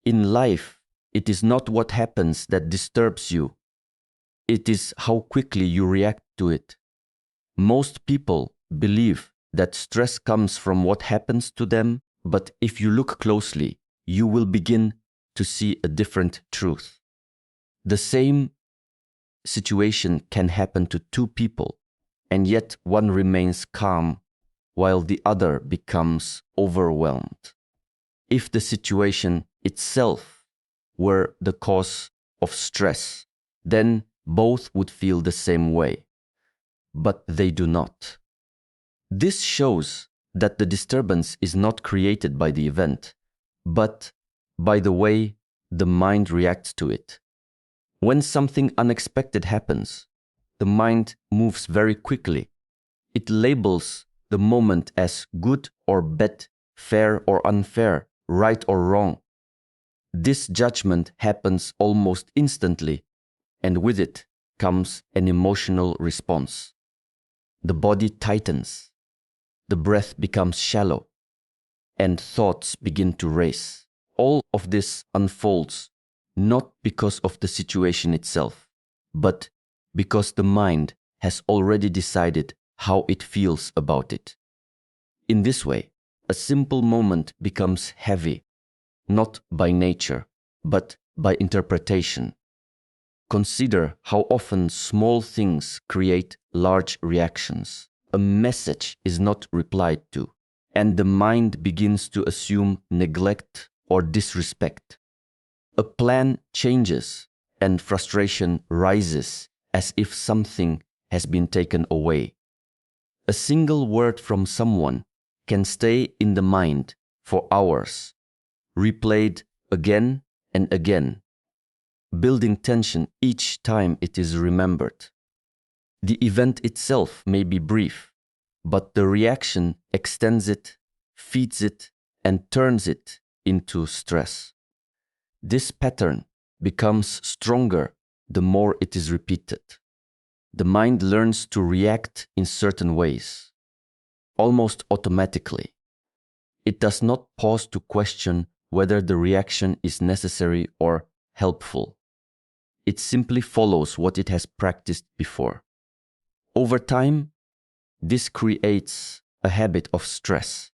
In life, it is not what happens that disturbs you. It is how quickly you react to it. Most people believe that stress comes from what happens to them, but if you look closely, you will begin to see a different truth. The same situation can happen to two people, and yet one remains calm while the other becomes overwhelmed. If the situation itself were the cause of stress, then both would feel the same way. But they do not. This shows that the disturbance is not created by the event, but by the way the mind reacts to it. When something unexpected happens, the mind moves very quickly. It labels the moment as good or bad, fair or unfair, right or wrong. This judgment happens almost instantly, and with it comes an emotional response. The body tightens, the breath becomes shallow, and thoughts begin to race. All of this unfolds not because of the situation itself, but because the mind has already decided how it feels about it. In this way, a simple moment becomes heavy, not by nature, but by interpretation. Consider how often small things create large reactions. A message is not replied to, and the mind begins to assume neglect or disrespect. A plan changes, and frustration rises as if something has been taken away. A single word from someone can stay in the mind for hours, replayed again and again, building tension each time it is remembered. The event itself may be brief, but the reaction extends it, feeds it, and turns it into stress. This pattern becomes stronger the more it is repeated. The mind learns to react in certain ways, almost automatically. It does not pause to question whether the reaction is necessary or helpful. It simply follows what it has practiced before. Over time, this creates a habit of stress,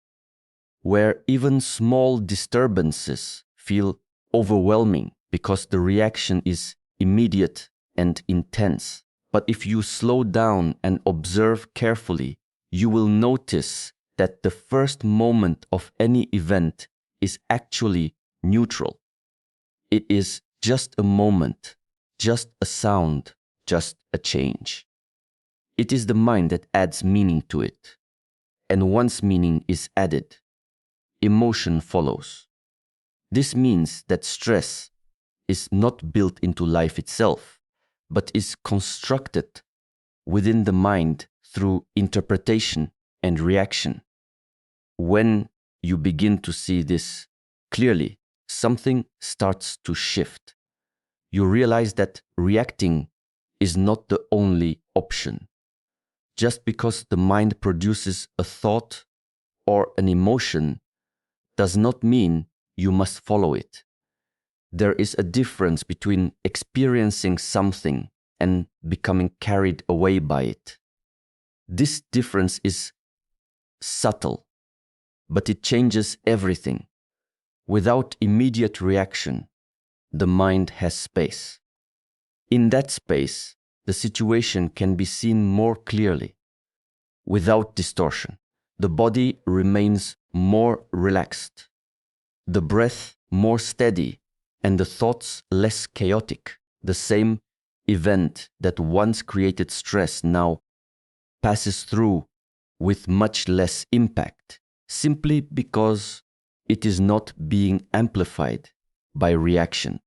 where even small disturbances feel overwhelming because the reaction is immediate and intense. But if you slow down and observe carefully, you will notice that the first moment of any event is actually neutral. It is just a moment, just a sound, just a change. It is the mind that adds meaning to it. And once meaning is added, emotion follows. This means that stress is not built into life itself, but is constructed within the mind through interpretation and reaction. When you begin to see this clearly, something starts to shift. You realize that reacting is not the only option. Just because the mind produces a thought or an emotion does not mean you must follow it. There is a difference between experiencing something and becoming carried away by it. This difference is subtle, but it changes everything. Without immediate reaction, the mind has space. In that space, the situation can be seen more clearly. Without distortion, the body remains more relaxed, the breath more steady, and the thoughts less chaotic. The same event that once created stress now passes through with much less impact, simply because it is not being amplified by reaction.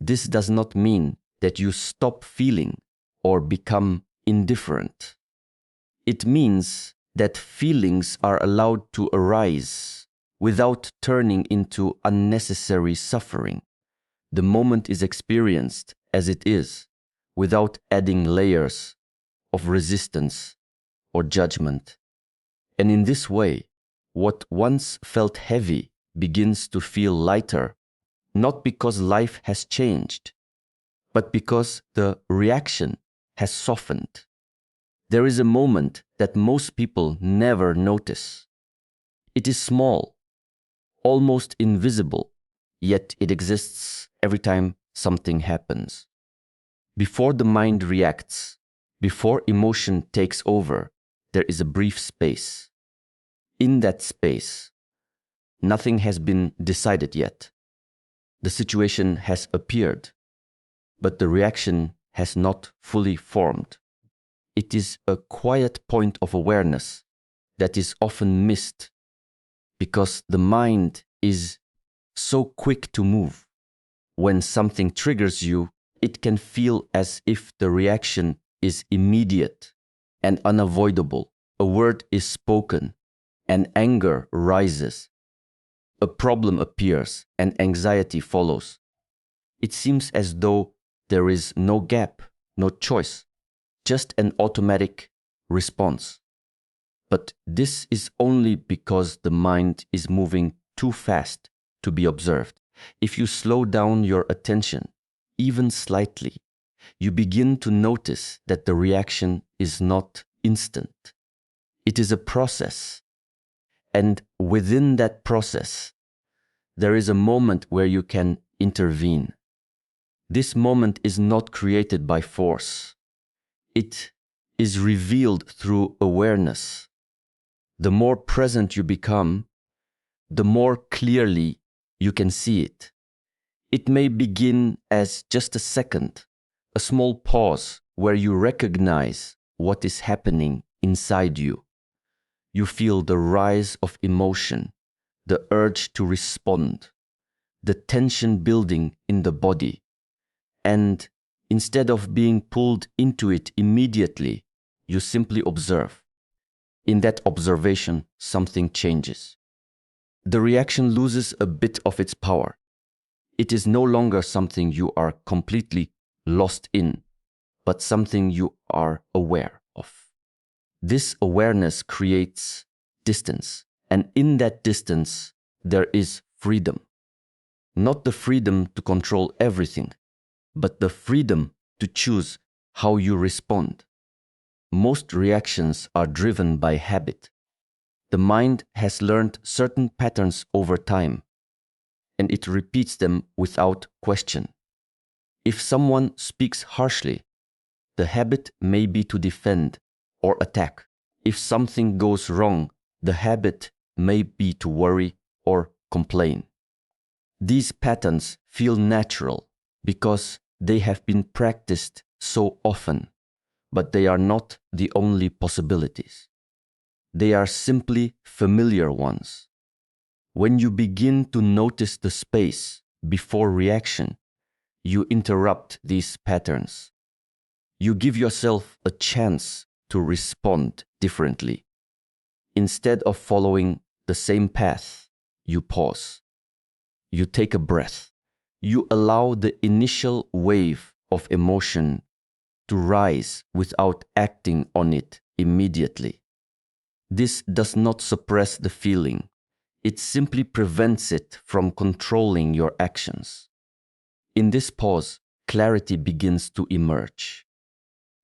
This does not mean that you stop feeling or become indifferent. It means that feelings are allowed to arise without turning into unnecessary suffering. The moment is experienced as it is, without adding layers of resistance or judgment. And in this way, what once felt heavy begins to feel lighter, not because life has changed, but because the reaction has softened. There is a moment that most people never notice. It is small, almost invisible, yet it exists every time something happens. Before the mind reacts, before emotion takes over, there is a brief space. In that space, nothing has been decided yet. The situation has appeared, but the reaction has not fully formed. It is a quiet point of awareness that is often missed because the mind is so quick to move. When something triggers you, it can feel as if the reaction is immediate and unavoidable. A word is spoken and anger rises. A problem appears and anxiety follows. It seems as though there is no gap, no choice, just an automatic response. But this is only because the mind is moving too fast to be observed. If you slow down your attention, even slightly, you begin to notice that the reaction is not instant. It is a process. And within that process, there is a moment where you can intervene. This moment is not created by force. It is revealed through awareness. The more present you become, the more clearly you can see it. It may begin as just a second, a small pause where you recognize what is happening inside you. You feel the rise of emotion, the urge to respond, the tension building in the body. And instead of being pulled into it immediately, you simply observe. In that observation, something changes. The reaction loses a bit of its power. It is no longer something you are completely lost in, but something you are aware of. This awareness creates distance, and in that distance, there is freedom. Not the freedom to control everything, but the freedom to choose how you respond. Most reactions are driven by habit. The mind has learned certain patterns over time, and it repeats them without question. If someone speaks harshly, the habit may be to defend or attack. If something goes wrong, the habit may be to worry or complain. These patterns feel natural because they have been practiced so often, but they are not the only possibilities. They are simply familiar ones. When you begin to notice the space before reaction, you interrupt these patterns. You give yourself a chance to respond differently. Instead of following the same path, you pause. You take a breath. You allow the initial wave of emotion to rise without acting on it immediately. This does not suppress the feeling. It simply prevents it from controlling your actions. In this pause, clarity begins to emerge.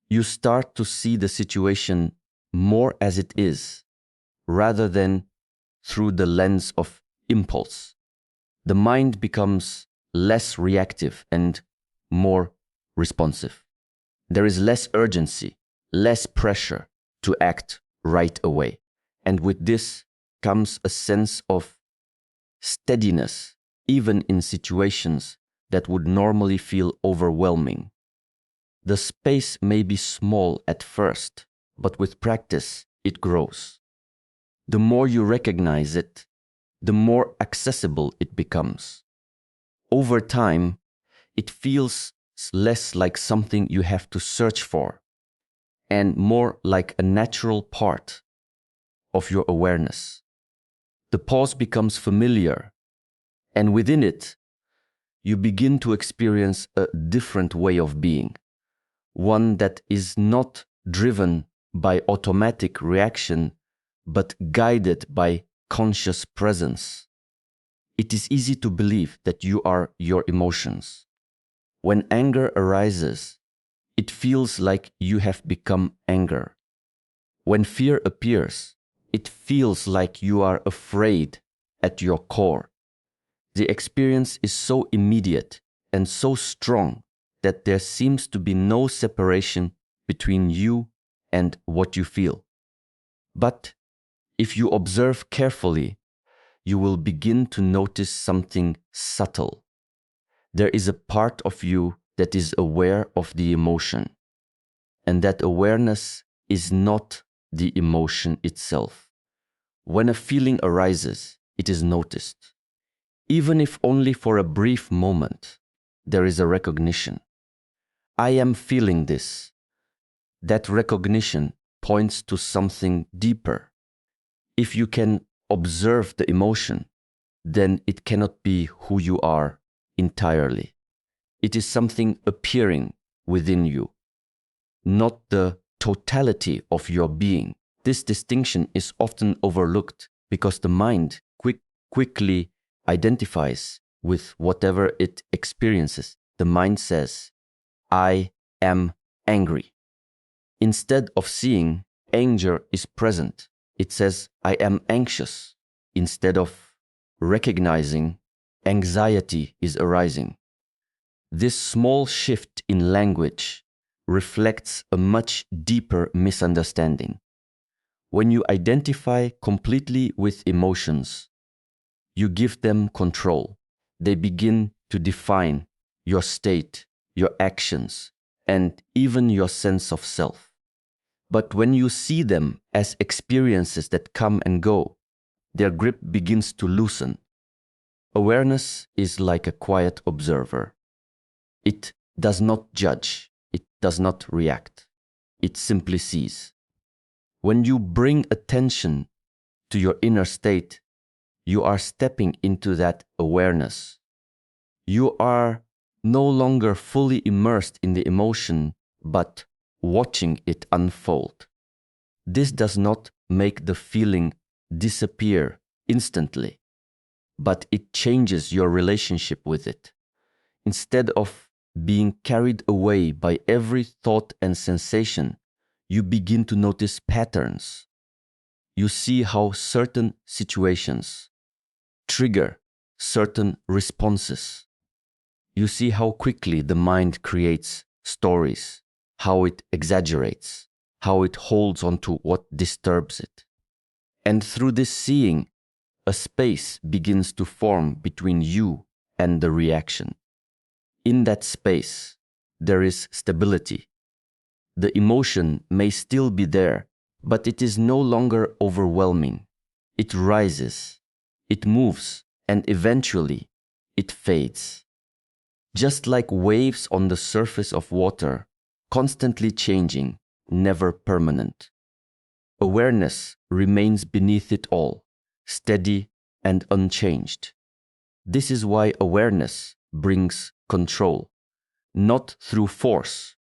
You start to see the situation more as it is, rather than through the lens of impulse. The mind becomes less reactive and more responsive. There is less urgency, less pressure to act right away. And with this comes a sense of steadiness, even in situations that would normally feel overwhelming. The space may be small at first, but with practice, it grows. The more you recognize it, the more accessible it becomes. Over time, it feels less like something you have to search for and more like a natural part of your awareness. The pause becomes familiar, and within it, you begin to experience a different way of being, one that is not driven by automatic reaction, but guided by conscious presence. It is easy to believe that you are your emotions. When anger arises, it feels like you have become anger. When fear appears, it feels like you are afraid at your core. The experience is so immediate and so strong that there seems to be no separation between you and what you feel. But if you observe carefully, you will begin to notice something subtle. There is a part of you that is aware of the emotion, and that awareness is not the emotion itself. When a feeling arises, it is noticed. Even if only for a brief moment, there is a recognition. I am feeling this. That recognition points to something deeper. If you can observe the emotion, then it cannot be who you are entirely. It is something appearing within you, not the totality of your being. This distinction is often overlooked because the mind quickly identifies with whatever it experiences. The mind says, I am angry. Instead of seeing anger is present, it says, I am anxious. Instead of recognizing anxiety is arising. This small shift in language reflects a much deeper misunderstanding. When you identify completely with emotions, you give them control. They begin to define your state, your actions, and even your sense of self. But when you see them as experiences that come and go, their grip begins to loosen. Awareness is like a quiet observer. It does not judge. It does not react. It simply sees. When you bring attention to your inner state, you are stepping into that awareness. You are no longer fully immersed in the emotion, but watching it unfold. This does not make the feeling disappear instantly, but it changes your relationship with it. Instead of being carried away by every thought and sensation, you begin to notice patterns. You see how certain situations trigger certain responses. You see how quickly the mind creates stories, how it exaggerates, how it holds on to what disturbs it. And through this seeing, a space begins to form between you and the reaction. In that space, there is stability. The emotion may still be there, but it is no longer overwhelming. It rises, it moves, and eventually it fades. Just like waves on the surface of water, constantly changing, never permanent. Awareness remains beneath it all, steady and unchanged. This is why awareness brings control, not through force,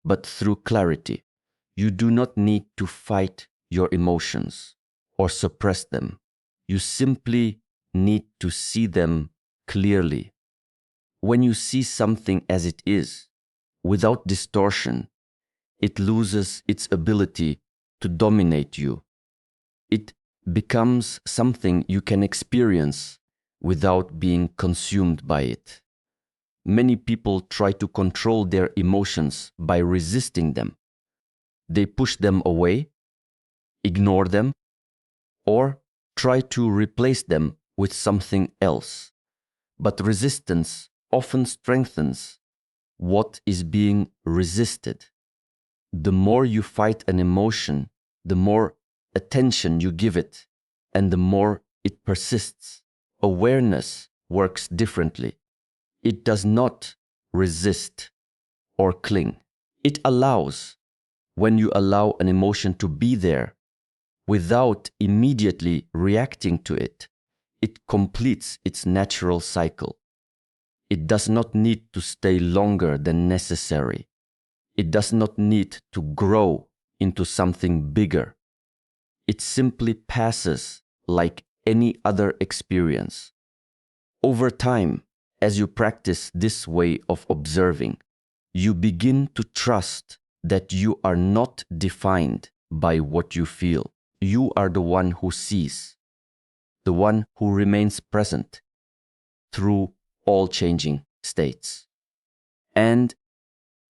but through clarity. You do not need to fight your emotions or suppress them. You simply need to see them clearly. When you see something as it is, without distortion, it loses its ability to dominate you. It becomes something you can experience without being consumed by it. Many people try to control their emotions by resisting them. They push them away, ignore them, or try to replace them with something else. But resistance often strengthens what is being resisted. The more you fight an emotion, the more attention you give it, and the more it persists. Awareness works differently. It does not resist or cling. It allows. When you allow an emotion to be there without immediately reacting to it, it completes its natural cycle. It does not need to stay longer than necessary. It does not need to grow into something bigger. It simply passes like any other experience. Over time, as you practice this way of observing, you begin to trust that you are not defined by what you feel. You are the one who sees, the one who remains present through all changing states. And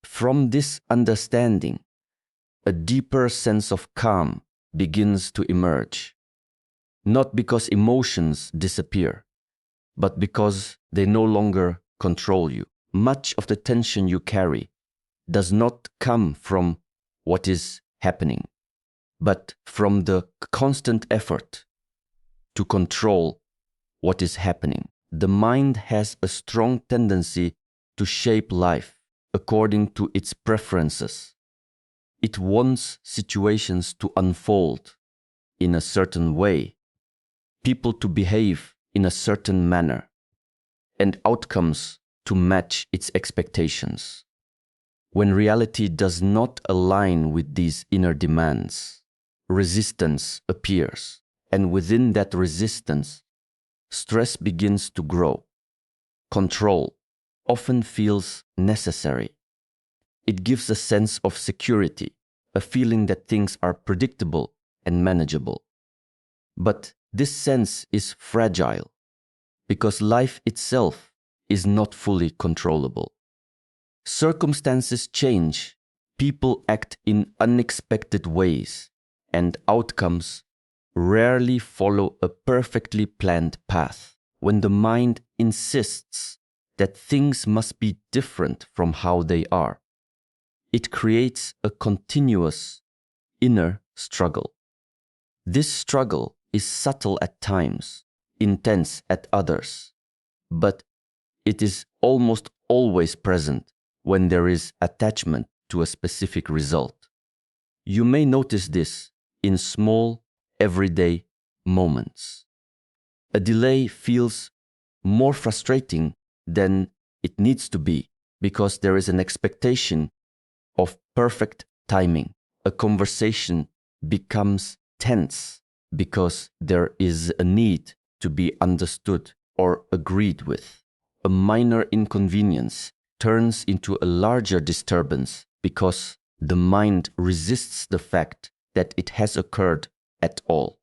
from this understanding, a deeper sense of calm begins to emerge, not because emotions disappear, but because they no longer control you. Much of the tension you carry does not come from what is happening, but from the constant effort to control what is happening. The mind has a strong tendency to shape life according to its preferences. It wants situations to unfold in a certain way, people to behave in a certain manner, and outcomes to match its expectations. When reality does not align with these inner demands, resistance appears, and within that resistance, stress begins to grow. Control often feels necessary. It gives a sense of security, a feeling that things are predictable and manageable. But this sense is fragile because life itself is not fully controllable. Circumstances change, people act in unexpected ways, and outcomes rarely follow a perfectly planned path. When the mind insists that things must be different from how they are, it creates a continuous inner struggle. This struggle is subtle at times, intense at others, but it is almost always present when there is attachment to a specific result. You may notice this in small, everyday moments. A delay feels more frustrating than it needs to be because there is an expectation of perfect timing. A conversation becomes tense because there is a need to be understood or agreed with. A minor inconvenience turns into a larger disturbance because the mind resists the fact that it has occurred at all.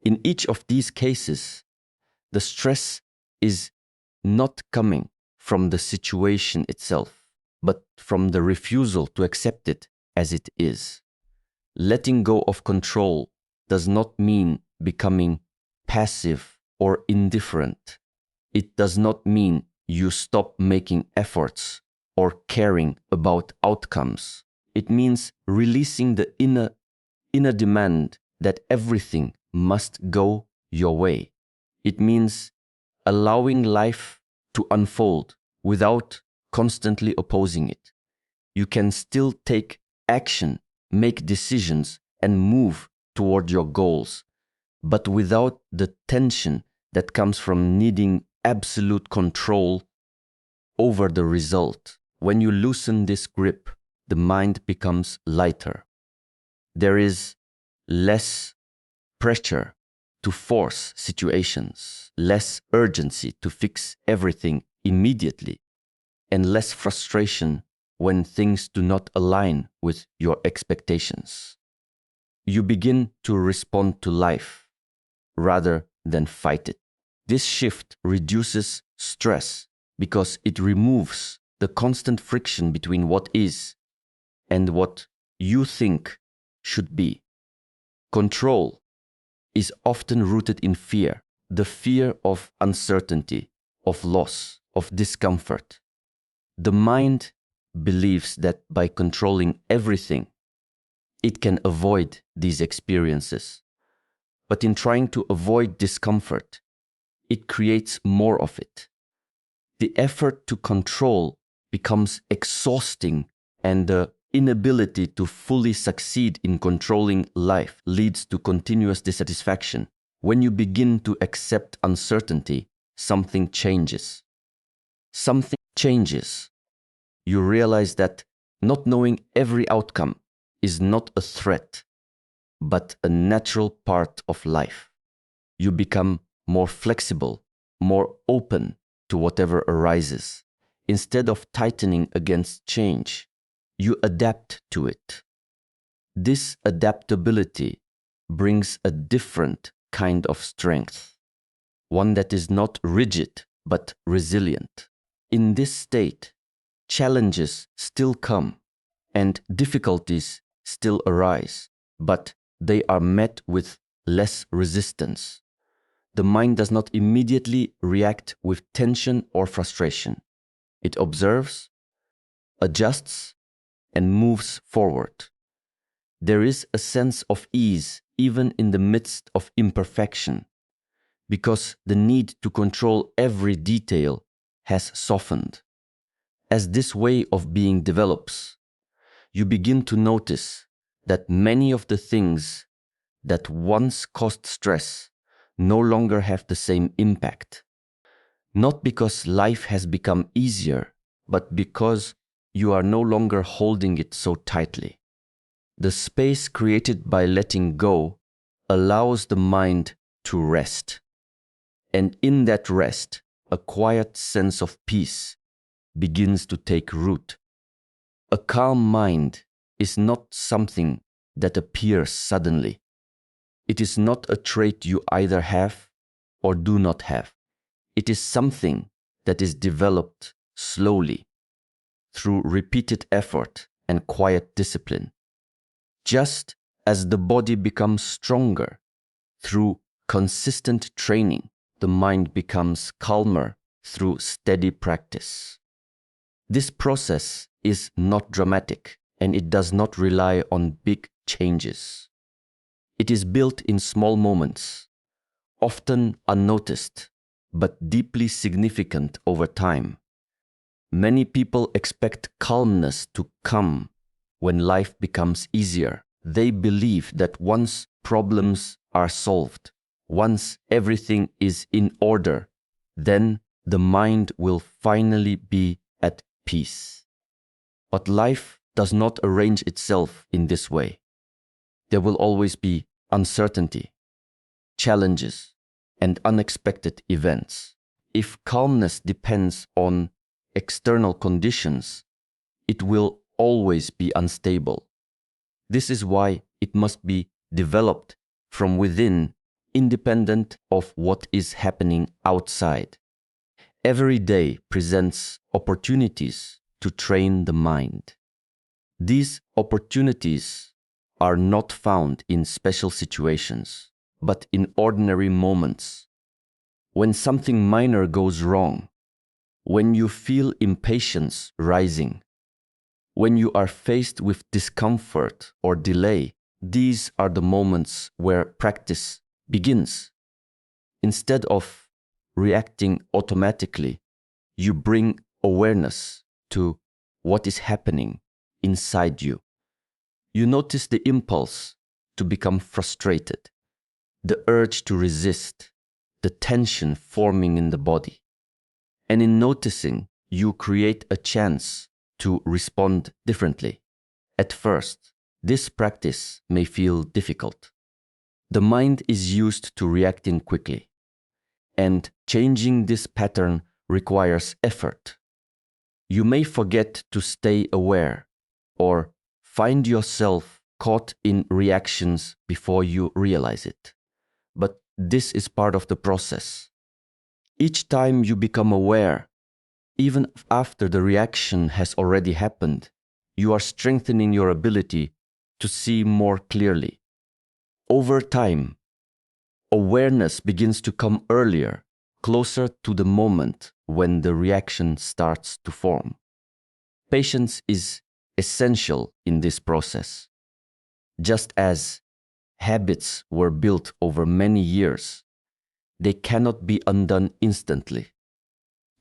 In each of these cases, the stress is not coming from the situation itself, but from the refusal to accept it as it is. Letting go of control does not mean becoming passive or indifferent. It does not mean you stop making efforts or caring about outcomes. It means releasing the inner demand that everything must go your way. It means allowing life to unfold without constantly opposing it. You can still take action, make decisions, and move toward your goals, but without the tension that comes from needing absolute control over the result. When you loosen this grip, the mind becomes lighter. There is less pressure to force situations, less urgency to fix everything immediately, and less frustration when things do not align with your expectations. You begin to respond to life rather than fight it. This shift reduces stress because it removes the constant friction between what is and what you think should be. Control is often rooted in fear, the fear of uncertainty, of loss, of discomfort. The mind believes that by controlling everything, it can avoid these experiences. But in trying to avoid discomfort, it creates more of it. The effort to control becomes exhausting, and the inability to fully succeed in controlling life leads to continuous dissatisfaction. When you begin to accept uncertainty, something changes. Something changes. You realize that not knowing every outcome is not a threat, but a natural part of life. You become more flexible, more open to whatever arises. Instead of tightening against change, you adapt to it. This adaptability brings a different kind of strength, one that is not rigid but resilient. In this state, challenges still come and difficulties still arise, but they are met with less resistance. The mind does not immediately react with tension or frustration. It observes, adjusts, and moves forward. There is a sense of ease even in the midst of imperfection, because the need to control every detail has softened. As this way of being develops, you begin to notice that many of the things that once caused stress no longer have the same impact. Not because life has become easier, but because you are no longer holding it so tightly. The space created by letting go allows the mind to rest. And in that rest, a quiet sense of peace begins to take root. A calm mind is not something that appears suddenly. It is not a trait you either have or do not have. It is something that is developed slowly through repeated effort and quiet discipline. Just as the body becomes stronger through consistent training, the mind becomes calmer through steady practice. This process is not dramatic and it does not rely on big changes. It is built in small moments, often unnoticed, but deeply significant over time. Many people expect calmness to come when life becomes easier. They believe that once problems are solved, once everything is in order, then the mind will finally be at peace. But life does not arrange itself in this way. There will always be uncertainty, challenges, and unexpected events. If calmness depends on external conditions, it will always be unstable. This is why it must be developed from within, independent of what is happening outside. Every day presents opportunities to train the mind. These opportunities are not found in special situations, but in ordinary moments. When something minor goes wrong, when you feel impatience rising, when you are faced with discomfort or delay, these are the moments where practice begins. Instead of reacting automatically, you bring awareness to what is happening inside you. You notice the impulse to become frustrated, the urge to resist, the tension forming in the body. And in noticing, you create a chance to respond differently. At first, this practice may feel difficult. The mind is used to reacting quickly, and changing this pattern requires effort. You may forget to stay aware or find yourself caught in reactions before you realize it. But this is part of the process. Each time you become aware, even after the reaction has already happened, you are strengthening your ability to see more clearly. Over time, awareness begins to come earlier, closer to the moment when the reaction starts to form. Patience is essential in this process. Just as habits were built over many years, they cannot be undone instantly.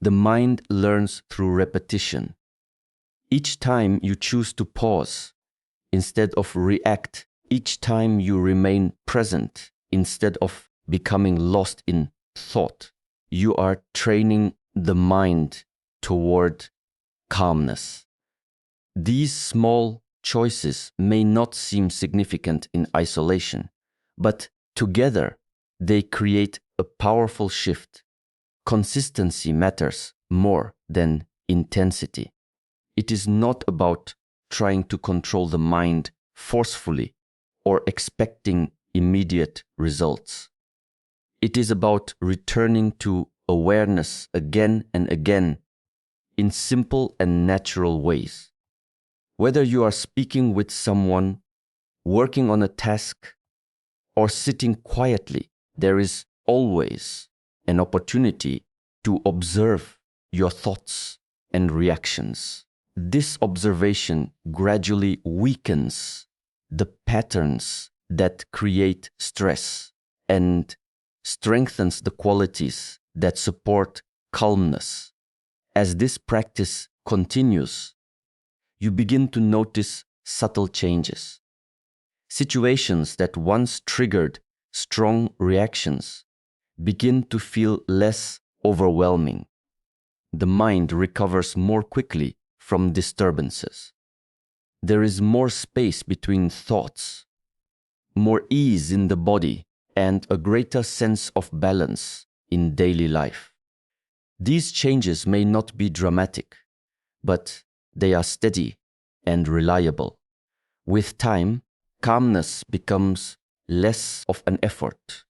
The mind learns through repetition. Each time you choose to pause instead of react, each time you remain present instead of becoming lost in thought, you are training the mind toward calmness. These small choices may not seem significant in isolation, but together they create a powerful shift. consistency matters more than intensity. It is not about trying to control the mind forcefully or expecting immediate results. It is about returning to awareness again and again in simple and natural ways. Whether you are speaking with someone, working on a task, or sitting quietly, there is always an opportunity to observe your thoughts and reactions. This observation gradually weakens the patterns that create stress and strengthens the qualities that support calmness. As this practice continues, you begin to notice subtle changes. Situations that once triggered strong reactions begin to feel less overwhelming. The mind recovers more quickly from disturbances. There is more space between thoughts, more ease in the body, and a greater sense of balance in daily life. These changes may not be dramatic, but they are steady and reliable. With time, calmness becomes less of an effort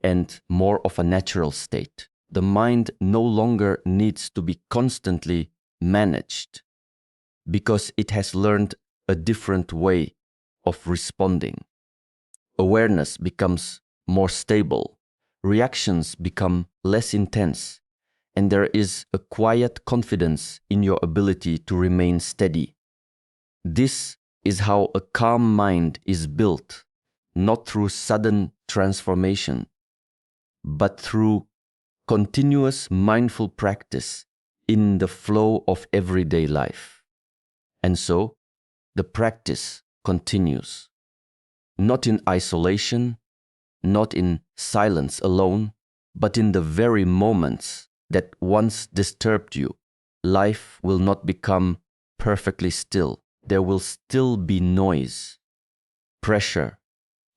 and more of a natural state. The mind no longer needs to be constantly managed because it has learned a different way of responding. Awareness becomes more stable, reactions become less intense, and there is a quiet confidence in your ability to remain steady. This is how a calm mind is built, not through sudden transformation, but through continuous mindful practice in the flow of everyday life. And so, the practice continues, not in isolation, not in silence alone, but in the very moments that once disturbed you. Life will not become perfectly still. There will still be noise, pressure,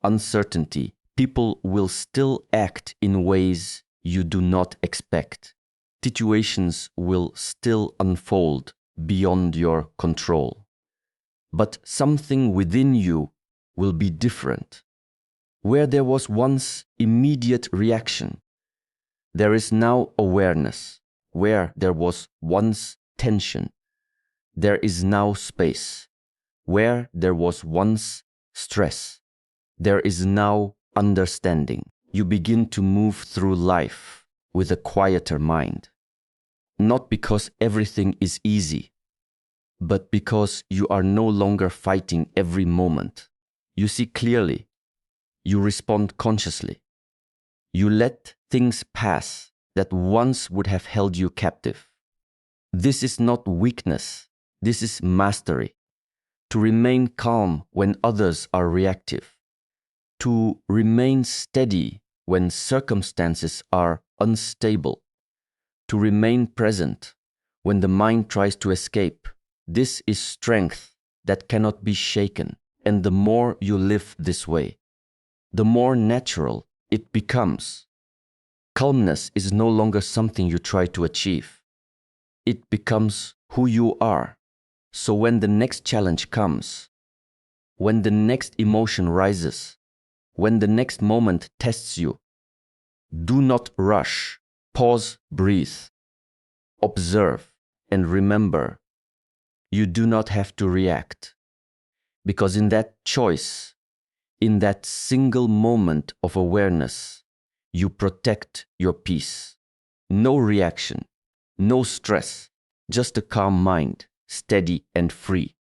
uncertainty. People will still act in ways you do not expect. Situations will still unfold beyond your control. But something within you will be different. Where there was once immediate reaction, there is now awareness. Where there was once tension, there is now space. Where there was once stress, there is now understanding. You begin to move through life with a quieter mind. Not because everything is easy, but because you are no longer fighting every moment. You see clearly. You respond consciously. You let things pass that once would have held you captive. This is not weakness. This is mastery. To remain calm when others are reactive. To remain steady when circumstances are unstable. To remain present when the mind tries to escape. This is strength that cannot be shaken. And the more you live this way, the more natural it becomes. Calmness is no longer something you try to achieve. It becomes who you are. So when the next challenge comes, when the next emotion rises, when the next moment tests you, do not rush. Pause, breathe, observe, and remember, you do not have to react. Because in that choice, in that single moment of awareness, you protect your peace. No reaction, no stress, just a calm mind, steady and free.